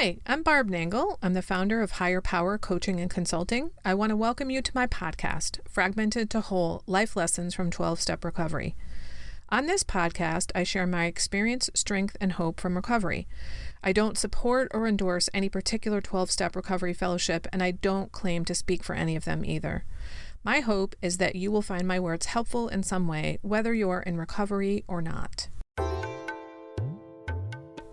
Hi, I'm Barb Nangle. I'm the founder of Higher Power Coaching and Consulting. I want to welcome you to my podcast, Fragmented to Whole: Life Lessons from 12-Step Recovery. On this podcast, I share my experience, strength, and hope from recovery. I don't support or endorse any particular 12-step recovery fellowship, and I don't claim to speak for any of them either. My hope is that you will find my words helpful in some way, whether you're in recovery or not.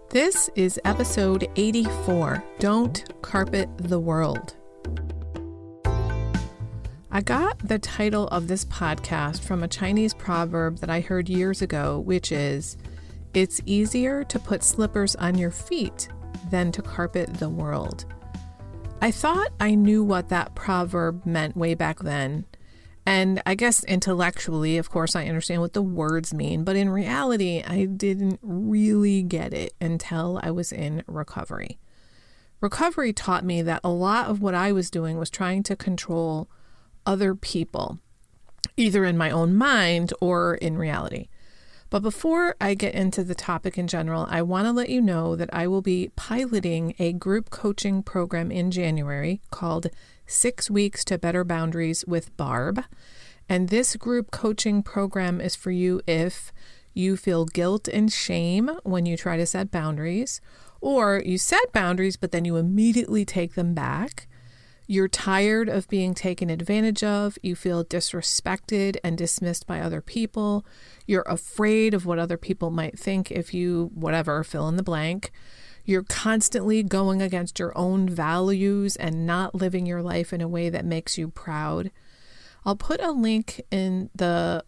This is episode 84, Don't Carpet the World. I got the title of this podcast from a Chinese proverb that I heard years ago, which is, "It's easier to put slippers on your feet than to carpet the world." I thought I knew what that proverb meant way back then. And I guess intellectually, of course, I understand what the words mean, but in reality, I didn't really get it until I was in recovery. Recovery taught me that a lot of what I was doing was trying to control other people, either in my own mind or in reality. But before I get into the topic in general, I want to let you know that I will be piloting a group coaching program in January called 6 Weeks to Better Boundaries with Barb. And this group coaching program is for you if you feel guilt and shame when you try to set boundaries, or you set boundaries, but then you immediately take them back. You're tired of being taken advantage of. You feel disrespected and dismissed by other people. You're afraid of what other people might think if you, whatever, fill in the blank. You're constantly going against your own values and not living your life in a way that makes you proud. I'll put a link on the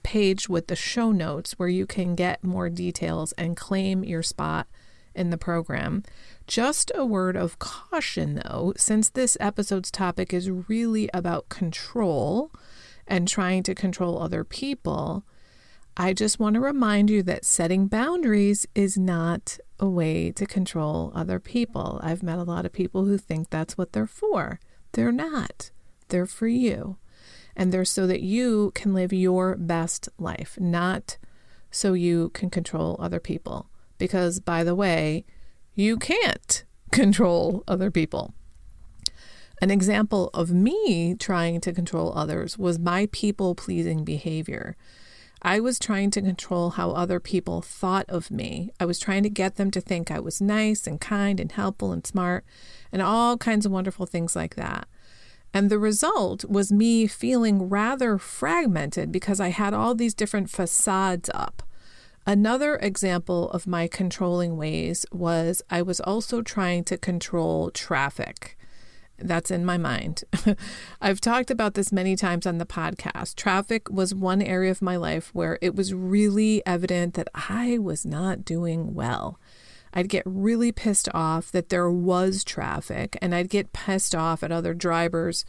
page with the show notes where you can get more details and claim your spot in the program. Just a word of caution, though, since this episode's topic is really about control and trying to control other people, I just want to remind you that setting boundaries is not a way to control other people. I've met a lot of people who think that's what they're for. They're not. They're for you. And they're so that you can live your best life, not so you can control other people. Because, by the way, you can't control other people. An example of me trying to control others was my people-pleasing behavior. I was trying to control how other people thought of me. I was trying to get them to think I was nice and kind and helpful and smart and all kinds of wonderful things like that. And the result was me feeling rather fragmented because I had all these different facades up. Another example of my controlling ways was I was also trying to control traffic. That's in my mind. I've talked about this many times on the podcast. Traffic was one area of my life where it was really evident that I was not doing well. I'd get really pissed off that there was traffic, and I'd get pissed off at other drivers.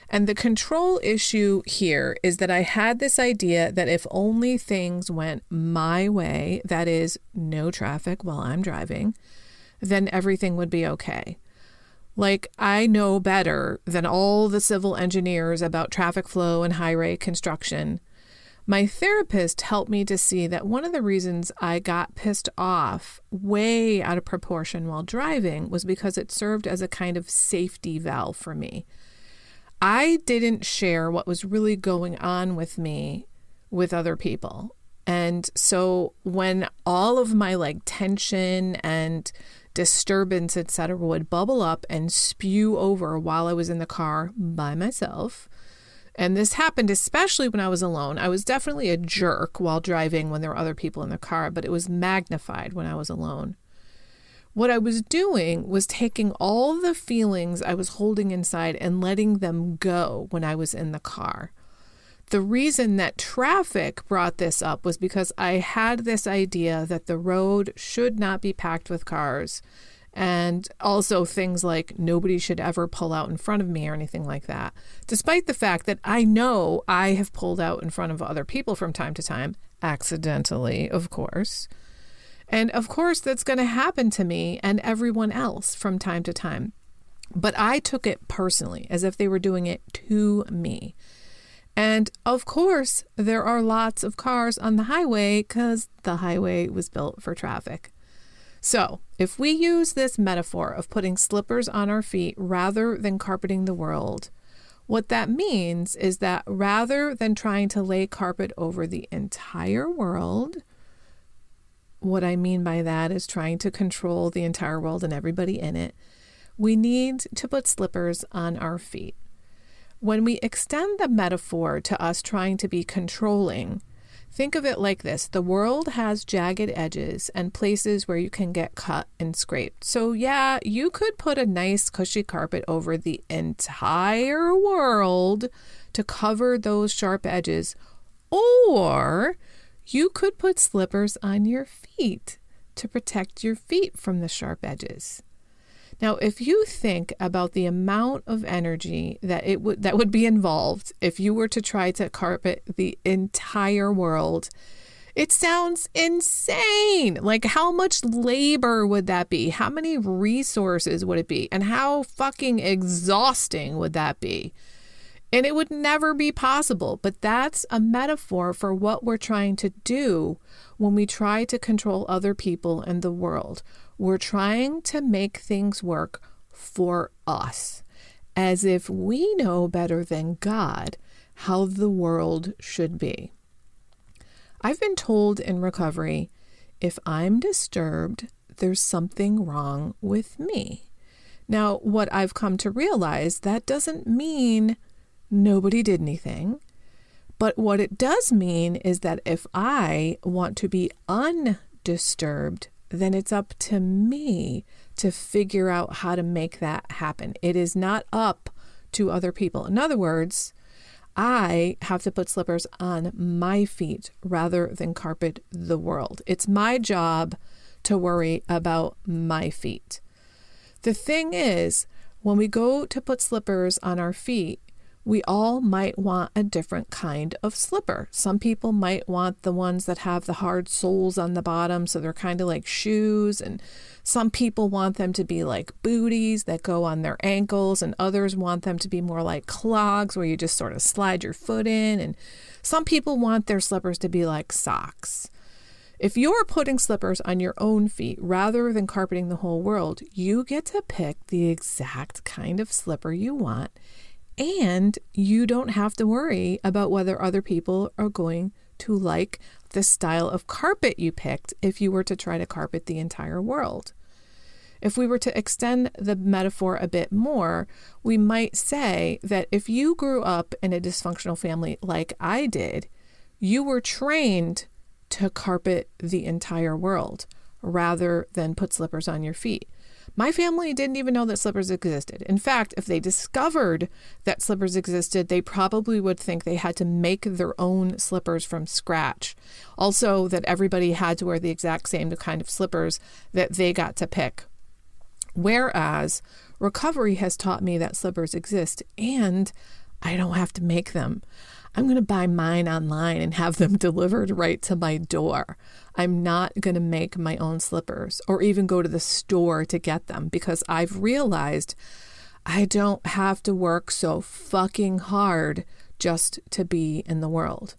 And the control issue here is that I had this idea that if only things went my way, that is, no traffic while I'm driving, then everything would be okay. Like, I know better than all the civil engineers about traffic flow and highway construction. My therapist helped me to see that one of the reasons I got pissed off way out of proportion while driving was because it served as a kind of safety valve for me. I didn't share what was really going on with me with other people. And so when all of my tension and disturbance, etc., would bubble up and spew over while I was in the car by myself, and this happened especially when I was alone. I was definitely a jerk while driving when there were other people in the car, but it was magnified when I was alone. What I was doing was taking all the feelings I was holding inside and letting them go when I was in the car. The reason that traffic brought this up was because I had this idea that the road should not be packed with cars, and also things like nobody should ever pull out in front of me or anything like that, despite the fact that I know I have pulled out in front of other people from time to time, accidentally, of course. And of course, that's going to happen to me and everyone else from time to time. But I took it personally, as if they were doing it to me. And of course, there are lots of cars on the highway because the highway was built for traffic. So if we use this metaphor of putting slippers on our feet rather than carpeting the world, what that means is that rather than trying to lay carpet over the entire world, what I mean by that is trying to control the entire world and everybody in it, we need to put slippers on our feet. When we extend the metaphor to us trying to be controlling, think of it like this. The world has jagged edges and places where you can get cut and scraped. So yeah, you could put a nice cushy carpet over the entire world to cover those sharp edges, or you could put slippers on your feet to protect your feet from the sharp edges. Now, if you think about the amount of energy that would be involved if you were to try to carpet the entire world, it sounds insane. Like, how much labor would that be? How many resources would it be? And how fucking exhausting would that be? And it would never be possible. But that's a metaphor for what we're trying to do when we try to control other people and the world. We're trying to make things work for us, as if we know better than God how the world should be. I've been told in recovery, if I'm disturbed, there's something wrong with me. Now, what I've come to realize, that doesn't mean nobody did anything. But what it does mean is that if I want to be undisturbed, then it's up to me to figure out how to make that happen. It is not up to other people. In other words, I have to put slippers on my feet rather than carpet the world. It's my job to worry about my feet. The thing is, when we go to put slippers on our feet, we all might want a different kind of slipper. Some people might want the ones that have the hard soles on the bottom, so they're kind of like shoes. And some people want them to be like booties that go on their ankles, and others want them to be more like clogs where you just sort of slide your foot in. And some people want their slippers to be like socks. If you're putting slippers on your own feet rather than carpeting the whole world, you get to pick the exact kind of slipper you want. And you don't have to worry about whether other people are going to like the style of carpet you picked if you were to try to carpet the entire world. If we were to extend the metaphor a bit more, we might say that if you grew up in a dysfunctional family like I did, you were trained to carpet the entire world rather than put slippers on your feet. My family didn't even know that slippers existed. In fact, if they discovered that slippers existed, they probably would think they had to make their own slippers from scratch. Also, that everybody had to wear the exact same kind of slippers that they got to pick. Whereas recovery has taught me that slippers exist and I don't have to make them. I'm going to buy mine online and have them delivered right to my door. I'm not going to make my own slippers or even go to the store to get them because I've realized I don't have to work so fucking hard just to be in the world.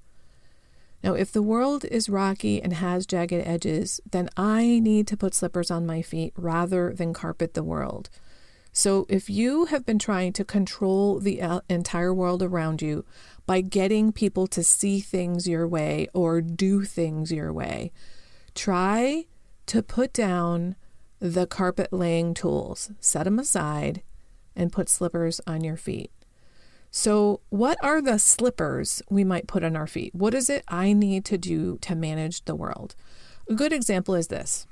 Now, if the world is rocky and has jagged edges, then I need to put slippers on my feet rather than carpet the world. So if you have been trying to control the entire world around you by getting people to see things your way or do things your way, try to put down the carpet laying tools, set them aside, and put slippers on your feet. So what are the slippers we might put on our feet? What is it I need to do to manage the world? A good example is this.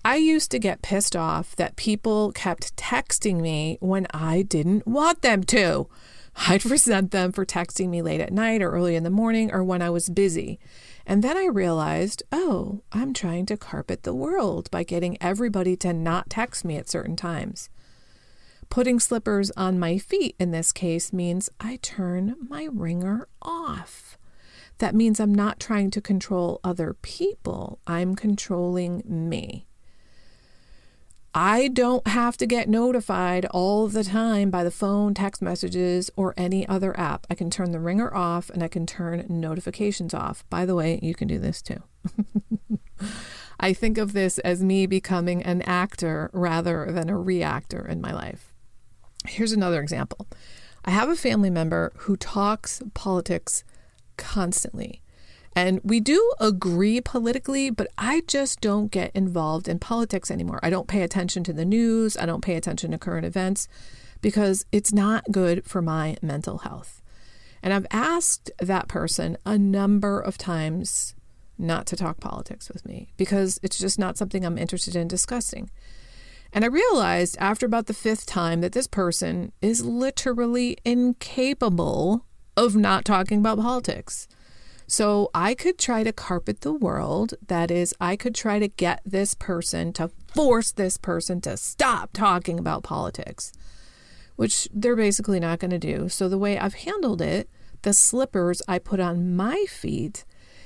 I used to get pissed off that people kept texting me when I didn't want them to. I'd resent them for texting me late at night or early in the morning or when I was busy. And then I realized, I'm trying to carpet the world by getting everybody to not text me at certain times. Putting slippers on my feet in this case means I turn my ringer off. That means I'm not trying to control other people. I'm controlling me. I don't have to get notified all the time by the phone, text messages, or any other app. I can turn the ringer off and I can turn notifications off. By the way, you can do this too. I think of this as me becoming an actor rather than a reactor in my life. Here's another example. I have a family member who talks politics constantly. And we do agree politically, but I just don't get involved in politics anymore. I don't pay attention to the news. I don't pay attention to current events because it's not good for my mental health. And I've asked that person a number of times not to talk politics with me because it's just not something I'm interested in discussing. And I realized after about the 5th time that this person is literally incapable of not talking about politics. So I could try to carpet the world. That is, I could try to get this person to force this person to stop talking about politics, which they're basically not going to do. So the way I've handled it, the slippers I put on my feet,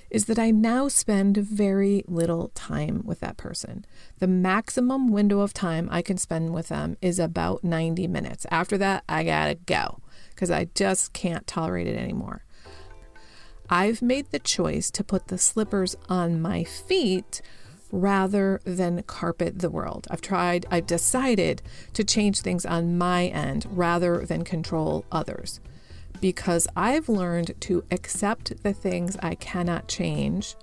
is that I now spend very little time with that person. The maximum window of time I can spend with them is about 90 minutes. After that, I gotta go because I just can't tolerate it anymore. I've made the choice to put the slippers on my feet rather than carpet the world. I've decided to change things on my end rather than control others because I've learned to accept the things I cannot change.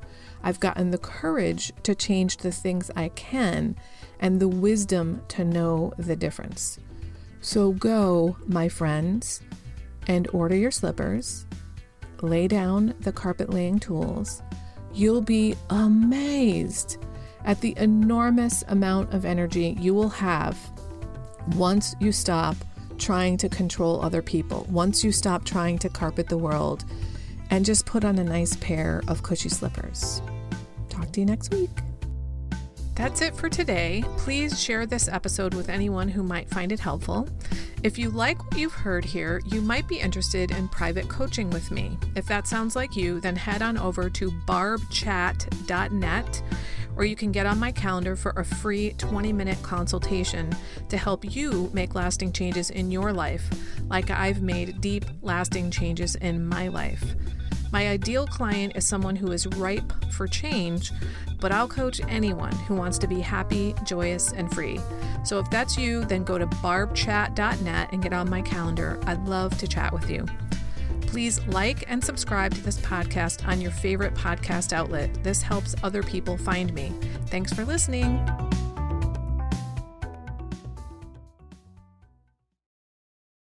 I've gotten the courage to change the things I can and the wisdom to know the difference. So go, my friends, and order your slippers. Lay down the carpet laying tools. You'll be amazed at the enormous amount of energy you will have once you stop trying to control other people, once you stop trying to carpet the world and just put on a nice pair of cushy slippers. Talk to you next week. That's it for today. Please share this episode with anyone who might find it helpful. If you like what you've heard here, you might be interested in private coaching with me. If that sounds like you, then head on over to barbchat.net, or you can get on my calendar for a free 20-minute consultation to help you make lasting changes in your life, like I've made deep, lasting changes in my life. My ideal client is someone who is ripe for change, but I'll coach anyone who wants to be happy, joyous, and free. So if that's you, then go to barbchat.net and get on my calendar. I'd love to chat with you. Please like and subscribe to this podcast on your favorite podcast outlet. This helps other people find me. Thanks for listening.